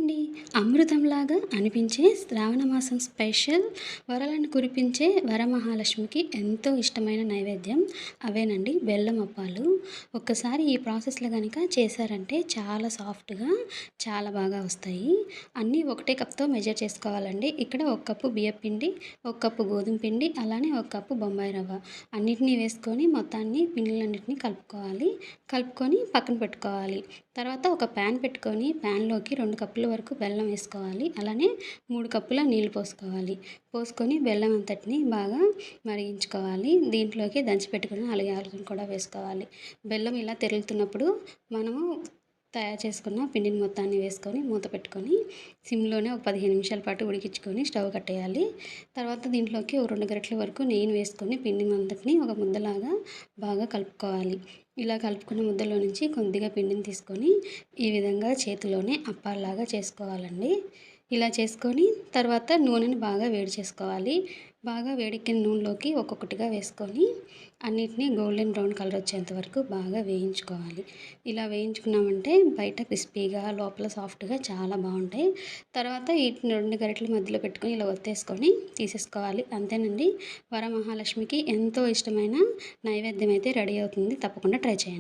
అండి. అమృతంలాగా అనిపించే శ్రావణ మాసం స్పెషల్ వరాలను కురిపించే వరమహాలక్ష్మికి ఎంతో ఇష్టమైన నైవేద్యం అవేనండి బెల్లం అప్పాలు. ఒక్కసారి ఈ ప్రాసెస్‌లో గనుక చేశారంటే చాలా సాఫ్ట్‌గా చాలా బాగా వస్తాయి. అన్నీ ఒకటే కప్‌తో మెజర్ చేసుకోవాలండి. ఇక్కడ ఒక కప్పు బియ్యపిండి, ఒక కప్పు గోధుమ పిండి, అలానే ఒక కప్పు బొంబాయి రవ్వ అన్నిటిని వేసుకొని మొత్తాన్ని పిండిలన్నిటిని కలుపుకోవాలి. కలుపుకొని పక్కన పెట్టుకోవాలి. తర్వాత ఒక ప్యాన్ పెట్టుకొని ప్యాన్‌లోకి 2 కప్పుల వరకు బెల్లం వేసుకోవాలి. అలానే 3 కప్పుల నీళ్ళు పోసుకోవాలి. పోసుకొని బెల్లం అంతటిని బాగా మరిగించుకోవాలి. దీంట్లోకి దంచి పెట్టుకున్న యాలకులను కూడా వేసుకోవాలి. బెల్లం ఇలా తెరులుతున్నప్పుడు మనము తయారు చేసుకున్న పిండిని మొత్తాన్ని వేసుకొని మూత పెట్టుకొని సిమ్‌లోనే ఒక 15 నిమిషాల పాటు ఉడికించుకొని స్టవ్ కట్టేయాలి. తర్వాత దీంట్లోకి ఒక 2 గరిటెల వరకు నెయ్యిని వేసుకొని పిండిని అంతటిని ఒక ముద్దలాగా బాగా కలుపుకోవాలి. ఇలా కలుపుకున్న ముద్దలో నుంచి కొద్దిగా పిండిని తీసుకొని ఈ విధంగా చేతిలోనే అప్పాల్లాగా చేసుకోవాలండి. ఇలా చేసుకొని తర్వాత నూనెని బాగా వేడి చేసుకోవాలి. బాగా వేడెక్కిన నూనెలోకి ఒక్కొక్కటిగా వేసుకొని అన్నిటిని గోల్డెన్ బ్రౌన్ కలర్ వచ్చేంత వరకు బాగా వేయించుకోవాలి. ఇలా వేయించుకున్నామంటే బయట క్రిస్పీగా లోపల సాఫ్ట్‌గా చాలా బాగుంటాయి. తర్వాత వీటిని 2 గరిటెల మధ్యలో పెట్టుకొని ఇలా ఒత్తేసుకొని తీసేసుకోవాలి. అంతేనండి, వరమహాలక్ష్మికి ఎంతో ఇష్టమైన నైవేద్యం అయితే రెడీ అవుతుంది. తప్పకుండా ట్రై చేయండి.